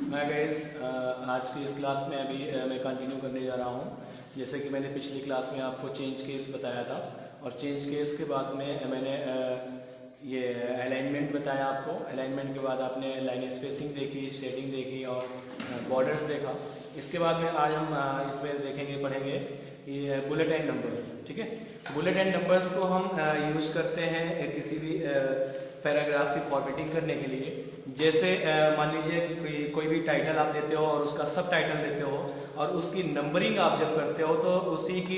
मैं गाइस आज की इस क्लास में अभी मैं कंटिन्यू करने जा रहा हूँ। जैसे कि मैंने पिछली क्लास में आपको चेंज केस बताया था और चेंज केस के बाद में मैंने ये अलाइनमेंट बताया आपको। अलाइनमेंट के बाद आपने लाइन स्पेसिंग देखी, शेडिंग देखी और बॉर्डर्स देखा। इसके बाद में आज हम इसमें देखेंगे, पढ़ेंगे कि बुलेट एंड नंबर्स। ठीक है, बुलेट एंड नंबर्स को हम यूज़ करते हैं किसी भी पैराग्राफ की फॉर्मेटिंग करने के लिए। जैसे मान लीजिए कि कोई भी टाइटल आप देते हो और उसका सब टाइटल देते हो और उसकी नंबरिंग आप जब करते हो तो उसी की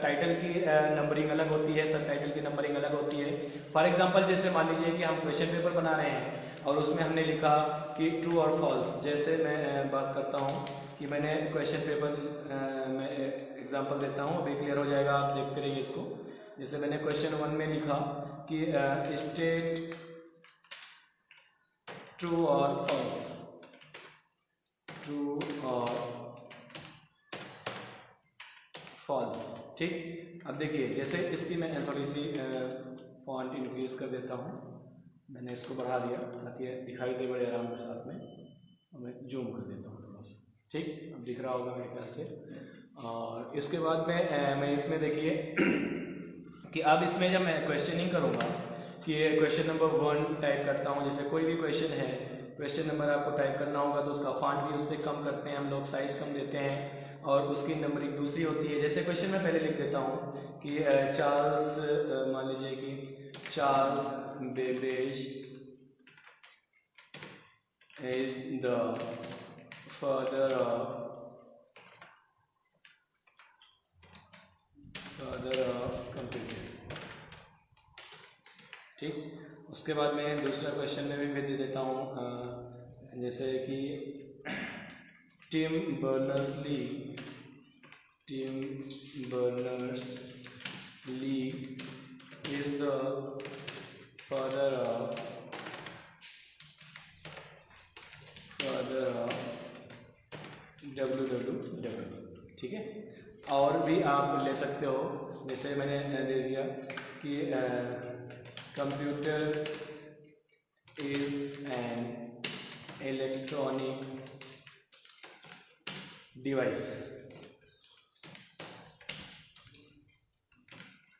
टाइटल की नंबरिंग अलग होती है, सब टाइटल की नंबरिंग अलग होती है। फॉर एग्जांपल जैसे मान लीजिए कि हम क्वेश्चन पेपर बना रहे हैं और उसमें हमने लिखा कि ट्रू और फॉल्स। जैसे मैं बात करता हूँ कि मैंने क्वेश्चन पेपर में एग्जाम्पल देता हूँ, अभी क्लियर हो जाएगा, आप देखते रहिए इसको। जैसे मैंने क्वेश्चन 1 में लिखा कि स्टेट ट्रू और फॉल्स, ट्रू और फॉल्स। ठीक, अब देखिए जैसे इसकी मैं थोड़ी सी फॉन्ट इंक्रीज कर देता हूँ। मैंने इसको बढ़ा दिया ताकि दिखाई दे बड़े आराम के साथ में, और मैं जूम कर देता हूँ थोड़ा सा। ठीक, अब दिख रहा होगा मेरे ख्याल से। और इसके बाद में मैं इसमें देखिए कि अब इसमें जब मैं क्वेश्चनिंग करूँगा कि क्वेश्चन नंबर 1 टाइप करता हूँ। जैसे कोई भी क्वेश्चन है, क्वेश्चन नंबर आपको टाइप करना होगा तो उसका फॉन्ट भी उससे कम करते हैं हम लोग, साइज कम देते हैं और उसकी नंबरिंग दूसरी होती है। जैसे क्वेश्चन में पहले लिख देता हूँ कि चार्ल्स, मान लीजिए कि Charles Babbage is the father of computer. ठीक, उसके बाद मैं दूसरा क्वेश्चन में भी मैं दे देता हूँ, जैसे कि Tim Berners-Lee is the father of www। ठीक है, और भी आप ले सकते हो। जैसे मैंने दे दिया कि computer is an electronic device.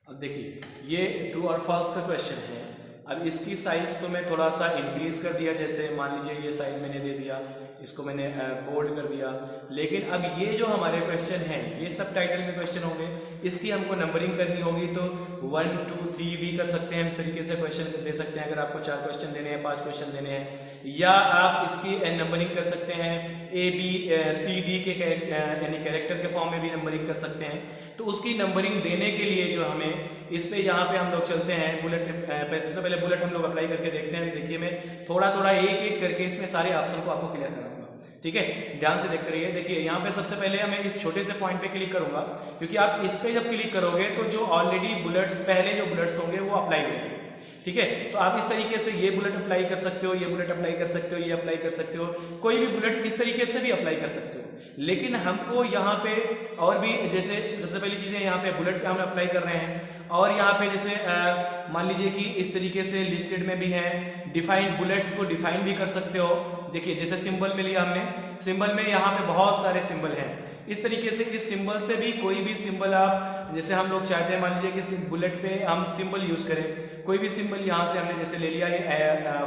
अब देखिए ये ट्रू और फॉल्स का क्वेश्चन है। अब इसकी साइज तो मैं थोड़ा सा इंक्रीज कर दिया। जैसे मान लीजिए ये साइज मैंने दे दिया, इसको मैंने बोल्ड कर दिया। लेकिन अब ये जो हमारे क्वेश्चन हैं ये सब टाइटल में क्वेश्चन होंगे, इसकी हमको नंबरिंग करनी होगी तो 1 2 3 भी कर सकते हैं। इस तरीके से क्वेश्चन दे सकते हैं अगर आपको 4 क्वेश्चन देने हैं, 5 क्वेश्चन देने हैं। या आप इसकी नंबरिंग कर सकते हैं ABCD के यानी कैरेक्टर के फॉर्म में भी नंबरिंग कर सकते हैं। तो उसकी नंबरिंग देने के लिए जो हमें इस पे यहाँ पे हम लोग चलते हैं बुलेट, सबसे पहले बुलेट हम लोग अप्लाई करके देखते हैं। देखिए मैं थोड़ा थोड़ा एक एक करके इसमें सारे ऑप्शन को आपको क्लियर कराऊंगा। ठीक है, ध्यान से देखते रहिए। देखिए यहाँ पे सबसे पहले मैं इस छोटे से पॉइंट पे क्लिक करूंगा, क्योंकि आप इस पे जब क्लिक करोगे तो जो ऑलरेडी बुलेट्स, पहले जो बुलेट्स होंगे वो अप्लाई होंगे। ठीक है, तो आप इस तरीके से ये बुलेट अप्लाई कर सकते हो, ये बुलेट अप्लाई कर सकते हो, ये अप्लाई कर सकते हो, कोई भी बुलेट इस तरीके से भी अप्लाई कर सकते हो। लेकिन हमको यहाँ पे और भी, जैसे सबसे पहली चीजें यहाँ पे बुलेट पे हम अप्लाई कर रहे हैं और यहाँ पे जैसे मान लीजिए कि इस तरीके से लिस्टेड में भी है, डिफाइन बुलेट्स को डिफाइन भी कर सकते हो। देखिए जैसे सिंबल में लिया हमने, सिंबल में यहाँ पे बहुत सारे सिंबल हैं। इस तरीके से इस सिंबल से भी कोई भी सिंबल आप, जैसे हम लोग चाहते हैं मान लीजिए कि बुलेट पे हम सिंबल यूज करें, कोई भी सिंबल यहाँ से हमने जैसे ले लिया, ये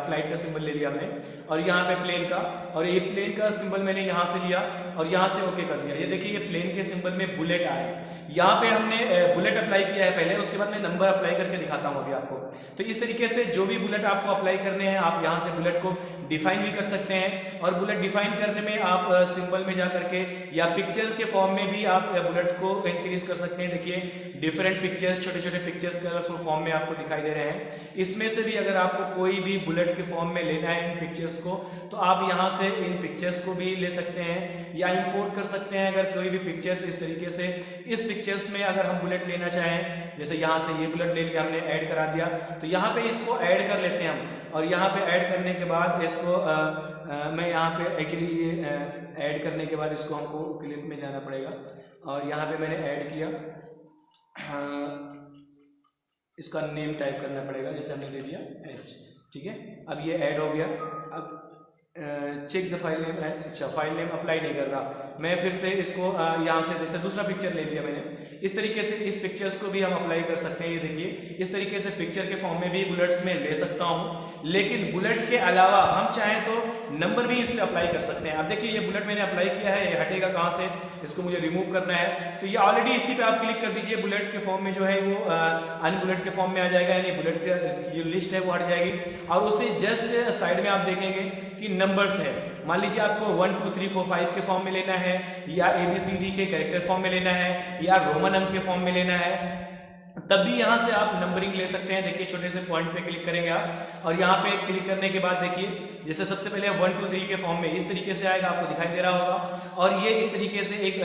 फ्लाइट का सिंबल ले लिया हमने, और यहाँ पे प्लेन का, और ये प्लेन का सिंबल मैंने यहाँ से लिया और यहाँ से ओके कर दिया। ये देखिए ये प्लेन के सिंबल में बुलेट आए, यहाँ पे हमने बुलेट अप्लाई किया है पहले, उसके बाद मैं नंबर अप्लाई करके दिखाता हूँ अभी आपको। तो इस तरीके से जो भी बुलेट आपको अप्लाई करने हैं आप यहाँ से बुलेट को डिफाइन भी कर सकते हैं। और बुलेट डिफाइन करने में आप सिंबल में जा करके या पिक्चर के फॉर्म में भी आप बुलेट को इंक्रीज कर सकते हैं। देखिए डिफरेंट पिक्चर्स, छोटे छोटे पिक्चर्स कलरफुल फॉर्म में आपको दिखाई दे रहे हैं। इसमें से भी अगर आपको कोई भी बुलेट के फॉर्म में लेना है इन पिक्चर्स को, तो आप यहाँ से इन पिक्चर्स को भी ले सकते हैं या इंपोर्ट कर सकते हैं। अगर कोई भी पिक्चर्स इस तरीके से, इस पिक्चर्स में अगर हम बुलेट लेना चाहें, जैसे यहाँ से ये बुलेट ले लिया हमने, ऐड करा दिया, तो यहाँ पे इसको ऐड कर लेते हैं हम। और यहाँ पे ऐड करने के बाद इसको मैं यहाँ पे एक्चुअली ये ऐड करने के बाद इसको हमको क्लिप में जाना पड़ेगा और यहाँ पे मैंने ऐड किया, इसका नेम टाइप करना पड़ेगा, जैसे हमने दे दिया H। ठीक है, अब ये ऐड हो गया। अब चेक द फाइल नेम। अच्छा, फाइल नेम अप्लाई नहीं कर रहा। मैं फिर से इसको यहाँ से जैसे दूसरा पिक्चर ले लिया मैंने, इस तरीके से इस पिक्चर्स को भी हम अप्लाई कर सकते हैं। ये देखिए, इस तरीके से पिक्चर के फॉर्म में भी बुलेट्स में ले सकता हूँ, लेकिन बुलेट के अलावा हम चाहें तो नंबर भी इसमें अप्लाई कर सकते हैं। अब देखिए, ये बुलेट मैंने अप्लाई किया है, ये हटेगा कहाँ से, इसको मुझे रिमूव करना है। तो ये ऑलरेडी इसी पे आप क्लिक कर दीजिए, बुलेट के फॉर्म में जो है वो अनबुलेट के फॉर्म में आ जाएगा, यानी बुलेट की जो लिस्ट है वो हट जाएगी। और उससे जस्ट साइड में आप देखेंगे कि नंबर्स है। मान लीजिए आपको 1 2 3 4 5 के फॉर्म में लेना है, या ABCD के कैरेक्टर फॉर्म में लेना है, या रोमन अंक के फॉर्म में लेना है, तब भी यहाँ से आप नंबरिंग ले सकते हैं। देखिए, छोटे से पॉइंट पे क्लिक करेंगे आप, और यहाँ पे क्लिक करने के बाद देखिए, जैसे सबसे पहले 1 2 3 के फॉर्म में इस तरीके से आएगा, आपको दिखाई दे रहा होगा। और ये इस तरीके से एक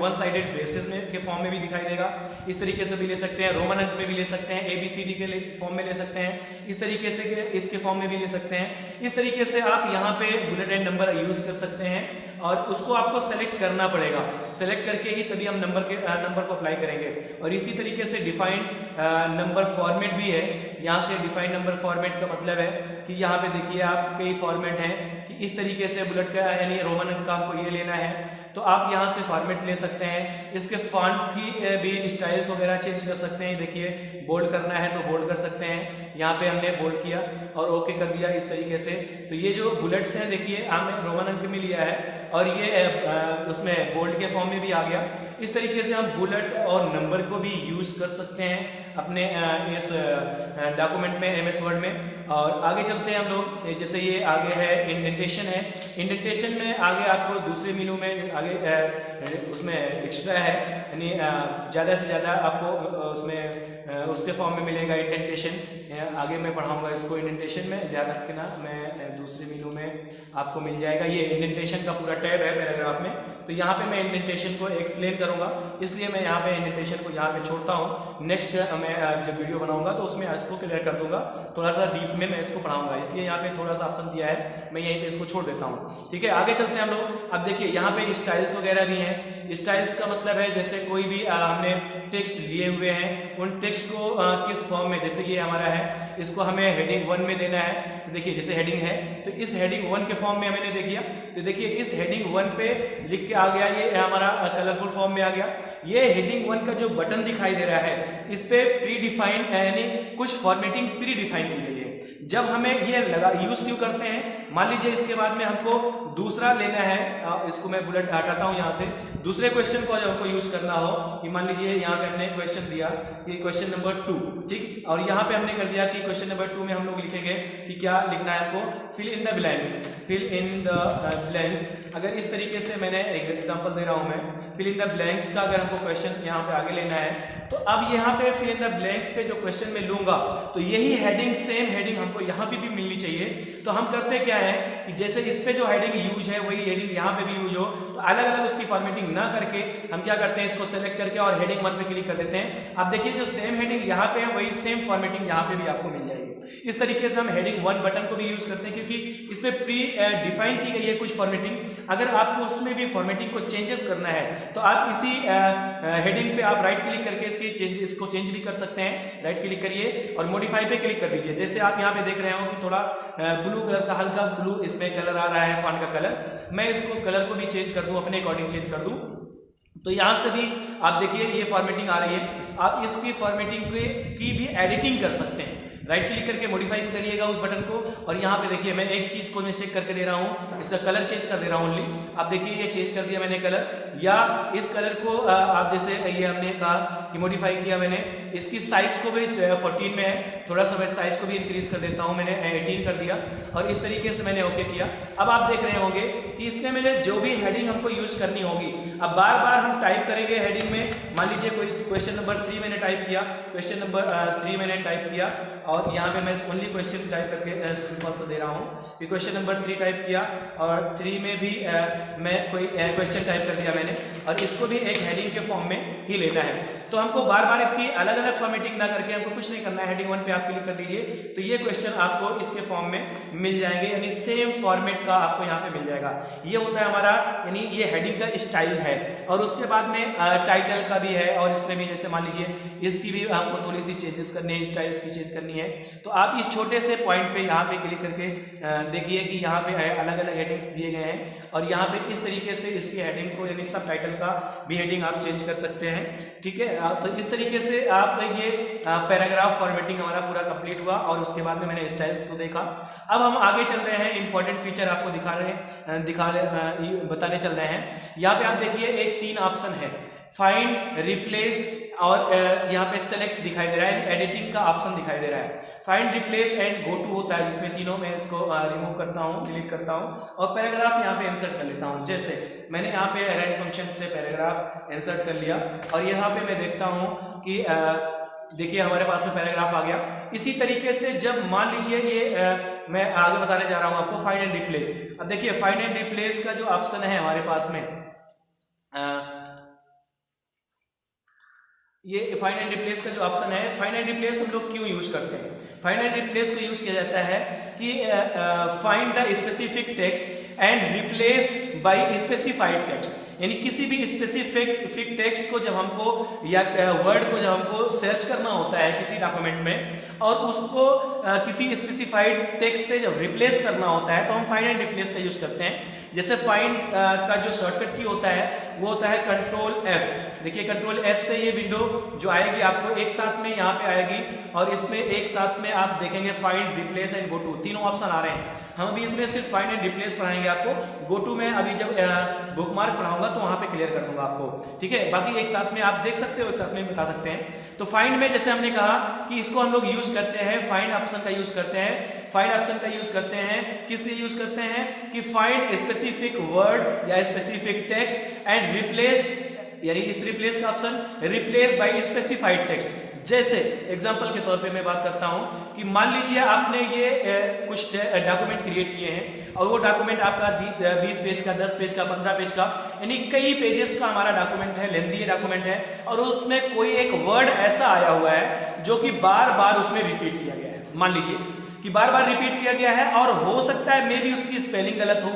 वन साइडेड बेसिस में के फॉर्म में भी दिखाई देगा। इस तरीके से भी ले सकते हैं, रोमन अंक में भी ले सकते हैं, ABCD के फॉर्म में ले सकते हैं, इस तरीके से इसके फॉर्म में भी ले सकते हैं। इस तरीके से आप यहाँ पे बुलेट एंड नंबर यूज कर सकते हैं, और उसको आपको सेलेक्ट करना पड़ेगा। सेलेक्ट करके ही तभी हम नंबर को अप्लाई करेंगे। और इसी तरीके से डिफाइंड नंबर फॉर्मेट भी है। यहाँ से डिफाइंड नंबर फॉर्मेट का मतलब है कि यहाँ पे देखिए, आप कई फॉर्मेट हैं कि इस तरीके से बुलेट का यानी रोमन अंक का आपको ये लेना है, तो आप यहाँ से फॉर्मेट ले सकते हैं। इसके फॉन्ट की भी स्टाइल्स वगैरह चेंज कर सकते हैं। देखिए, बोल्ड करना है तो बोल्ड कर सकते हैं, यहाँ पे हमने बोल्ड किया और ओके कर दिया इस तरीके से। तो ये जो बुलेट्स हैं देखिए, हमने रोमन अंक में लिया है, और ये उसमें बोल्ड के फॉर्म में भी आ गया। इस तरीके से हम बुलेट और नंबर को भी यूज कर सकते हैं अपने इस डॉक्यूमेंट में, MS वर्ड में। और आगे चलते हैं हम लोग, जैसे ये आगे है इंडेंटेशन है। इंडेंटेशन में आगे आपको दूसरे मेनू में आगे उसमें एक्स्ट्रा है, यानी ज़्यादा से ज़्यादा आपको उसमें उसके फॉर्म में मिलेगा इंडेंटेशन। आगे मैं पढ़ाऊंगा इसको इंडेंटेशन में, ध्यान रखना, मैं दूसरे मेनू में आपको मिल जाएगा। ये इंडेंटेशन का पूरा टैब है पैराग्राफ में, तो यहाँ पे मैं इंडेंटेशन को एक्सप्लेन करूंगा, इसलिए मैं यहाँ पे इंडेंटेशन को यहाँ पे छोड़ता हूँ। नेक्स्ट मैं जब वीडियो बनाऊंगा तो उसमें इसको क्लियर कर दूंगा, थोड़ा सा डीप में मैं इसको पढ़ाऊंगा, इसलिए यहाँ पे थोड़ा सा ऑप्शन दिया है, मैं यहीं पे इसको छोड़ देता हूँ। ठीक है, आगे चलते हैं हम लोग। अब देखिए, यहाँ पे स्टाइल्स वगैरह भी हैं। स्टाइल्स का मतलब है जैसे कोई भी हमने टेक्स्ट लिए हुए हैं, उन टेक्स्ट को किस फॉर्म में, जैसे ये हमारा है, इसको हमें हेडिंग 1 में देना है। तो देखिए, जैसे हेडिंग है तो इस हेडिंग 1 के फॉर्म में मैंने दे दिया। तो देखिए, इस हेडिंग 1 पे लिख के आ गया, ये हमारा कलरफुल फॉर्म में आ गया। ये हेडिंग 1 का जो बटन दिखाई दे रहा है, इस पे प्री डिफाइंड यानी कुछ फॉर्मेटिंग प्री डिफाइन की गई है। जब हमें ये यूज क्यों करते हैं, मान लीजिए इसके बाद में हमको दूसरा लेना है, इसको मैं बुलेट हटाता हूं यहाँ से, दूसरे क्वेश्चन को जब हमको यूज करना हो, कि मान लीजिए यहाँ पे हमने क्वेश्चन दिया कि क्वेश्चन नंबर 2, ठीक, और यहाँ पे हमने कर दिया कि क्वेश्चन नंबर 2 में हम लोग लिखेंगे कि क्या लिखना है आपको, fill in the blanks. Fill in the blanks, अगर इस तरीके से मैंने एक एग्जांपल दे रहा हूं मैं, फिल इन द ब्लैंक्स का अगर हमको क्वेश्चन यहाँ पे आगे लेना है, तो अब यहाँ पे फिल इन द ब्लैंक्स पे जो क्वेश्चन में लूंगा, तो यही हेडिंग, सेम हेडिंग हमको यहाँ पे भी मिलनी चाहिए। तो हम करते क्या है कि जैसे इस पे जो हेडिंग यूज है वही हेडिंग यहाँ पे भी यूज हो, तो अलग अलग उसकी फॉर्मेटिंग ना करके हम क्या करते हैं, इसको सेलेक्ट करके और हेडिंग 1 पे क्लिक कर देते हैं। अब देखिए, जो सेम हेडिंग यहाँ पे है वही सेम फॉर्मेटिंग यहाँ पे भी आपको मिल जाएगी। इस तरीके से हम हेडिंग 1 बटन को भी यूज करते हैं, क्योंकि इसमें प्री डिफाइन की गई है कुछ फॉर्मेटिंग। अगर आपको उसमें भी फॉर्मेटिंग को चेंजेस करना है, तो आप इसी हेडिंग पे आप राइट क्लिक करके इसको चेंज भी कर सकते हैं। राइट क्लिक करिए और मॉडिफाई पे क्लिक कर दीजिए। जैसे आप यहाँ पे देख रहे हो कि थोड़ा ब्लू कलर का, हल्का ब्लू इसमें कलर आ रहा है, फॉन्ट का कलर, मैं इसको कलर को भी चेंज कर दूं, अपने अकॉर्डिंग चेंज कर दूं। तो यहां से भी आप देखिए ये फॉर्मेटिंग आ रही है। आप इसकी फॉर्मेटिंग की भी एडिटिंग कर सकते हैं। राइट क्लिक करके मॉडिफाई करिएगा उस बटन को, और यहाँ पे देखिए मैं एक चीज को मैं चेक करके दे रहा हूँ, इसका कलर चेंज कर दे रहा हूँ ओनली। आप देखिए ये चेंज कर दिया मैंने कलर, या इस कलर को आप जैसे ये हमने कहा कि मॉडिफाई किया मैंने, इसकी साइज को भी 14 में है, थोड़ा सा मैं साइज को भी इंक्रीज कर देता हूँ, मैंने 18 कर दिया, और इस तरीके से मैंने ओके किया। अब आप देख रहे होंगे कि इसमें मैंने जो भी हेडिंग हमको यूज करनी होगी, अब बार बार हम टाइप करेंगे हेडिंग में। मान लीजिए कोई क्वेश्चन नंबर 3 मैंने टाइप किया, क्वेश्चन नंबर 3 मैंने टाइप किया, और यहाँ पे मैं ओनली क्वेश्चन टाइप करके सिंपल से दे रहा हूँ कि क्वेश्चन नंबर 3 टाइप किया, और 3 में भी मैं कोई क्वेश्चन टाइप कर दिया मैंने। और इसको भी एक हेडिंग के फॉर्म में ही लेना है। तो हमको बार बार इसकी अलग अलग फॉर्मेटिंग ना करके हमको कुछ नहीं करना है, हेडिंग 1 पे आप क्लिक कर दीजिए तो ये क्वेश्चन आपको इसके फॉर्म में मिल जाएंगे, यानी सेम फॉर्मेट का आपको यहाँ पे मिल जाएगा। ये होता है हमारा, यानी ये हेडिंग का स्टाइल है। और उसके बाद में टाइटल का भी है, और इसमें भी जैसे मान लीजिए इसकी भी आपको थोड़ी सी चेंजेस करनी है, स्टाइल्स की चेंज करनी है। तो आप इस छोटे से पॉइंट पे यहाँ पे क्लिक करके देखिए कि यहाँ पे अलग अलग हेडिंग्स दिए गए हैं, और यहाँ पे इस तरीके से इसकी हेडिंग को, यानी सब टाइटल का भी हेडिंग आप चेंज कर सकते हैं, ठीक है। तो इस तरीके से आप ये पैराग्राफ फॉर्मेटिंग हमारा पूरा कंप्लीट हुआ, और उसके बाद में मैंने स्टाइल्स को देखा। अब हम आगे चल रहे हैं, इंपॉर्टेंट फीचर आपको बताने चल रहे हैं। यहाँ पे आप देखिए एक 3 ऑप्शन है, फाइंड, रिप्लेस और यहाँ पे सेलेक्ट दिखाई दे रहा है, एडिटिंग का ऑप्शन दिखाई दे रहा है। Find, replace and go to होता है, जिसमें तीनों में इसको रिमूव करता हूँ, डिलीट करता हूँ, और पैराग्राफ यहाँ पे इंसर्ट कर लेता हूँ। जैसे मैंने यहाँ पे अरेंज फंक्शन से पैराग्राफ इंसर्ट कर लिया, और यहाँ पे मैं देखता हूँ कि देखिए हमारे पास में पैराग्राफ आ गया। इसी तरीके से जब मान लीजिए ये मैं आगे बताने जा रहा हूँ आपको फाइंड एंड रिप्लेस। अब देखिए फाइंड एंड रिप्लेस का जो ऑप्शन है हमारे पास में, ये फाइंड एंड रिप्लेस का जो ऑप्शन है, फाइंड एंड रिप्लेस हम लोग क्यों यूज करते हैं? फाइंड एंड रिप्लेस को यूज किया जाता है कि find the specific text and replace by specified text, यानी किसी भी स्पेसिफिक टेक्स्ट को जब हमको या वर्ड को जब हमको सर्च करना होता है किसी डॉक्यूमेंट में, और उसको किसी स्पेसिफाइड टेक्स्ट से जब रिप्लेस करना होता है, तो हम फाइंड एंड रिप्लेस का यूज करते हैं। जैसे फाइंड का जो शॉर्टकट की होता है वो होता है कंट्रोल F। देखिए कंट्रोल F से ये विंडो जो आएगी आपको एक साथ में यहाँ पे आएगी, और इसमें एक साथ में आप देखेंगे find, replace and go to, तीनों ऑप्शन आ रहे हैं। हम अभी इसमें सिर्फ फाइंड एंड रिप्लेस पढ़ाएंगे आपको, गो टू में अभी जब बुकमार्क पढ़ाऊंगा तो वहां पे क्लियर कर दूंगा आपको, ठीक है। बाकी एक साथ में आप देख सकते हो, एक साथ में बता सकते हैं। तो फाइंड में जैसे हमने कहा कि इसको हम लोग यूज करते हैं, फाइंड ऑप्शन का यूज करते हैं। फाइंड ऑप्शन का यूज करते हैं किस लिए यूज करते हैं कि फाइंड स्पेसिफिक वर्ड या स्पेसिफिक टेक्स्ट एंड रिप्लेस, यानी इस रिप्लेस का option replace by specified text. जैसे एग्जांपल के तौर पे मैं बात करता हूं कि मान लीजिए आपने ये कुछ डॉक्यूमेंट क्रिएट किए हैं, और वो डॉक्यूमेंट आपका 20 पेज का, 10 पेज का, 15 पेज का, यानी कई पेजेस का हमारा डॉक्यूमेंट है, लेंथी डॉक्यूमेंट है, और उसमें कोई एक वर्ड ऐसा आया हुआ है जो कि बार बार उसमें रिपीट किया गया है। मान लीजिए कि बार बार रिपीट किया गया है, और हो सकता है मे भी उसकी स्पेलिंग गलत हो।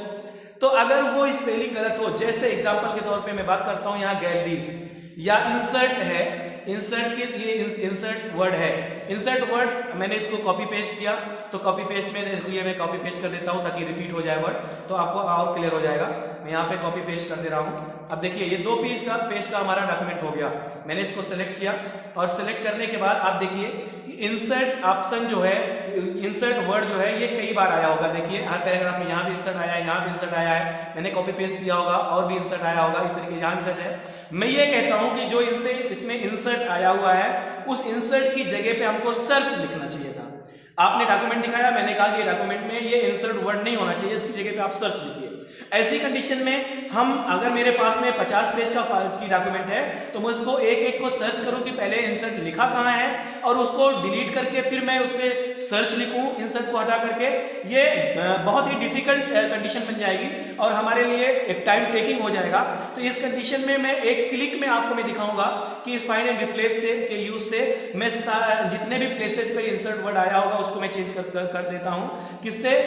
तो अगर वो स्पेलिंग गलत हो, जैसे एग्जांपल के तौर पे मैं बात करता हूं यहाँ गैलरीज या इंसर्ट है, इंसर्ट के लिए इंसर्ट वर्ड है, इंसर्ट वर्ड मैंने इसको कॉपी पेस्ट किया, तो कॉपी पेस्ट में ये मैं कॉपी पेस्ट कर देता हूं ताकि रिपीट हो जाए वर्ड, तो आपको और क्लियर हो जाएगा। मैं यहाँ पे कॉपी पेस्ट कर दे रहा हूं। अब देखिए ये 2 पेज का हमारा डॉक्यूमेंट हो गया। मैंने इसको सेलेक्ट किया, और सेलेक्ट करने के बाद आप देखिए इंसर्ट ऑप्शन जो है, इंसर्ट वर्ड जो है ये कई बार आया होगा। देखिए हर पैराग्राफ में यहाँ भी इंसर्ट आया है, यहाँ भी इंसर्ट आया है, मैंने कॉपी पेस्ट किया होगा और भी इंसर्ट आया होगा, इस तरीके यहाँ इंसर्ट है। मैं ये कहता हूं कि जो इसमें इंसर्ट आया हुआ है, उस इंसर्ट की जगह पे हमको सर्च लिखना चाहिए था। आपने डॉक्यूमेंट दिखाया, मैंने कहा कि डॉक्यूमेंट में ये इंसर्ट वर्ड नहीं होना चाहिए, इसकी जगह पे आप सर्च लिखिए। ऐसी कंडीशन में हम, अगर मेरे पास में 50 पेज का की डॉक्यूमेंट है, तो मैं उसको एक एक को सर्च करूं कि पहले इंसर्ट लिखा कहां है, और उसको डिलीट करके फिर मैं उसमें सर्च लिखूं इंसर्ट को हटा करके, ये बहुत ही डिफिकल्ट कंडीशन बन जाएगी और हमारे लिए एक टाइम टेकिंग हो जाएगा। तो इस कंडीशन में मैं एक क्लिक में आपको मैं दिखाऊंगा कि इस फाइंड एंड रिप्लेस से के यूज से मैं जितने भी प्लेसेस पे इंसर्ट वर्ड आया होगा उसको मैं चेंज कर देता हूं, किससे?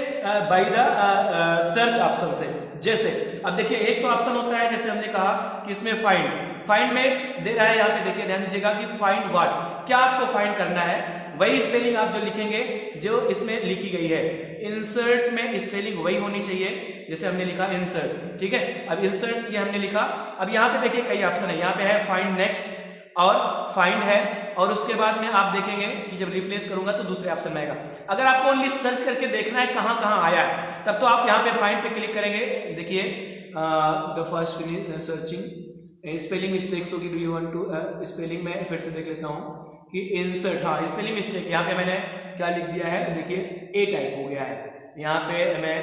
बाय द सर्च ऑप्शन से। जैसे अब देखिए एक तो ऑप्शन होता है, जैसे हमने कहा कि इसमें फाइंड में दे रहा है, यहाँ पे देखिए ध्यान दीजिएगा कि फाइंड व्हाट, क्या आपको फाइंड करना है, वही स्पेलिंग आप जो लिखेंगे जो इसमें लिखी गई है। इंसर्ट में स्पेलिंग वही होनी चाहिए जैसे हमने लिखा इंसर्ट, ठीक है। अब इंसर्ट ये हमने लिखा। अब यहाँ पे देखिए कई ऑप्शन है, यहाँ पे है फाइंड नेक्स्ट और फाइंड है, और उसके बाद में आप देखेंगे कि जब रिप्लेस करूंगा तो दूसरे ऑप्शन में आएगा। अगर आपको ओनली सर्च करके देखना है कहां कहां आया है, तब तो आप यहाँ पे फाइंड पे क्लिक करेंगे। देखिए the first searching spelling mistakes होगी, do you want to spelling में फिर से देख लेता हूं कि इंसर्ट, हाँ स्पेलिंग मिस्टेक, यहाँ पे मैंने क्या लिख दिया है, देखिए ए टाइप हो गया है, यहाँ पे मैं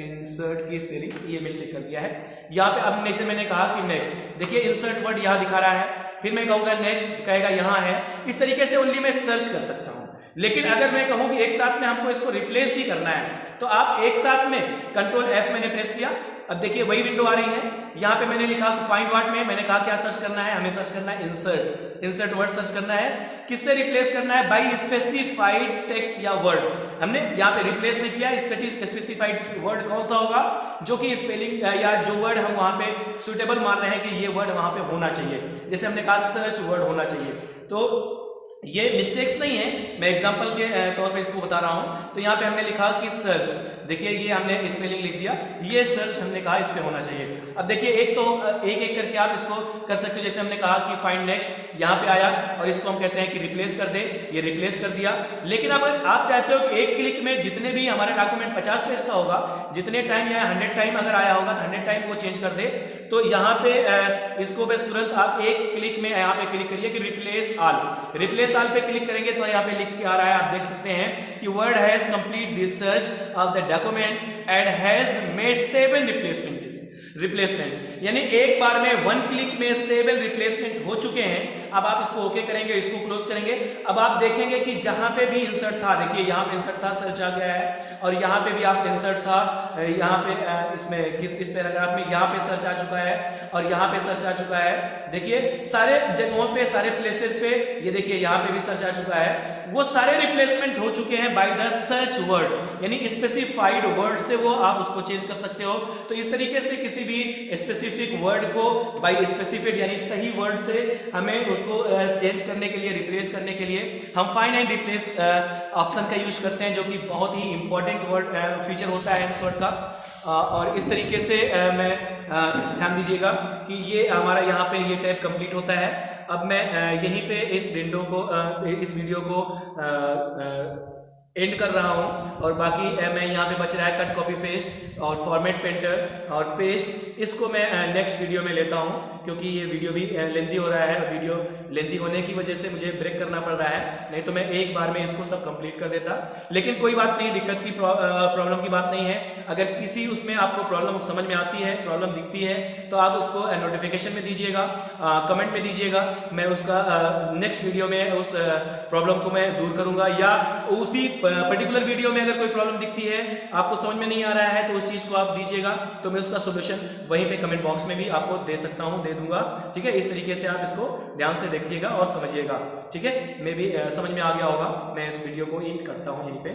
इंसर्ट की स्पेलिंग ये मिस्टेक कर दिया है। यहाँ पे अब जैसे मैंने कहा कि नेक्स्ट, देखिए इंसर्ट वर्ड यहाँ दिखा रहा है, फिर मैं कहूँगा नेक्स्ट, कहेगा यहाँ है। इस तरीके से ओनली मैं सर्च कर सकता हूँ। लेकिन अगर मैं कहूं कि एक साथ में हमको इसको रिप्लेस भी करना है तो आप एक साथ में कंट्रोल F मैंने प्रेस किया। अब देखिए वही विंडो आ रही है, यहाँ पे मैंने लिखा फाइंड वर्ड में मैंने कहा क्या सर्च करना है, हमें सर्च करना है इंसर्ट वर्ड सर्च करना है। किससे रिप्लेस करना है? बाय स्पेसिफाइड टेक्स्ट या वर्ड। हमने यहाँ पे रिप्लेस में किया, स्पेसिफाइड वर्ड कौन सा होगा जो कि स्पेलिंग या जो वर्ड हम वहां पे सुटेबल मान रहे हैं कि ये वर्ड वहां पे होना चाहिए। जैसे हमने कहा सर्च वर्ड होना चाहिए, तो ये मिस्टेक्स नहीं है, मैं एग्जांपल के तौर पे इसको बता रहा हूं। तो यहाँ पे हमने लिखा कि सर्च, देखिए ये हमने स्पेलिंग लिख दिया, ये सर्च हमने कहा इस पे होना चाहिए। अब देखिए एक तो एक करके आप इसको कर सकते हो। जैसे हमने कहा कि फाइंड नेक्स्ट, यहाँ पे आया और इसको हम कहते हैं कि रिप्लेस कर दे, ये रिप्लेस कर दिया। लेकिन अगर आप चाहते हो कि एक क्लिक में जितने भी हमारा डॉक्यूमेंट 50 पेज का होगा, जितने टाइम या 100 टाइम अगर आया होगा तो 100 टाइम वो चेंज कर दे, तो यहाँ पे इसको बस तुरंत आप एक क्लिक में यहाँ पे क्लिक करिए कि रिप्लेस ऑल पे क्लिक करेंगे तो यहाँ पे लिख के आ रहा है, आप देख सकते हैं कि word has complete this search of the document and has made 7 replacements, यानी एक बार में 1 क्लिक में 7 रिप्लेसमेंट हो चुके हैं। अब आप इसको ओके करेंगे, इसको क्लोज करेंगे। अब आप देखेंगे कि जहां पे भी इंसर्ट था, देखिए यहाँ पे इंसर्ट था, सर्च आ गया है, और यहाँ पे भी आप इंसर्ट था, यहाँ पे इसमें इस पैराग्राफ में यहाँ पे सर्च आ चुका है और यहाँ पे सर्च आ चुका है। देखिए सारे जगहों पे, सारे प्लेसेस पे, ये देखिए यहाँ पे भी सर्च आ चुका है। वो सारे रिप्लेसमेंट हो चुके हैं बाय द सर्च वर्ड, यानी स्पेसिफाइड वर्ड से वो आप उसको चेंज कर सकते हो। तो इस तरीके से किसी भी स्पेसिफिक वर्ड को बाय स्पेसिफिक यानी सही वर्ड से हमें उसको चेंज करने के लिए, रिप्लेस करने के लिए हम फाइंड एंड रिप्लेस ऑप्शन का यूज करते हैं, जो कि बहुत ही इंपॉर्टेंट वर्ड फीचर होता है इस वर्ड का। और इस तरीके से मैं ध्यान दीजिएगा कि ये हमारा यहाँ पे ये टैब कंप्लीट होता है। अब मैं यहीं पे इस विंडो को, इस वीडियो को एंड कर रहा हूं, और बाकी मैं यहाँ पे बच रहा है कट कॉपी पेस्ट और फॉर्मेट पेंटर और पेस्ट, इसको मैं नेक्स्ट वीडियो में लेता हूं, क्योंकि ये वीडियो भी लेंथी हो रहा है। वीडियो लेंथी होने की वजह से मुझे ब्रेक करना पड़ रहा है, नहीं तो मैं एक बार में इसको सब कंप्लीट कर देता। लेकिन कोई बात नहीं, दिक्कत की प्रॉब्लम की बात नहीं है। अगर किसी उसमें आपको प्रॉब्लम समझ में आती है, प्रॉब्लम दिखती है, तो आप उसको नोटिफिकेशन में दीजिएगा, कमेंट में दीजिएगा। मैं उसका नेक्स्ट वीडियो में उस प्रॉब्लम को मैं दूर करूंगा, या उसी पर्टिकुलर वीडियो में अगर कोई प्रॉब्लम दिखती है, आपको समझ में नहीं आ रहा है, तो उस चीज को आप दीजिएगा, तो मैं उसका सॉल्यूशन वहीं पे कमेंट बॉक्स में भी आपको दे सकता हूं, दे दूंगा। ठीक है, इस तरीके से आप इसको ध्यान से देखिएगा और समझिएगा। ठीक है, मैं भी समझ में आ गया होगा। मैं इस वीडियो को एंड करता हूं यहीं पे।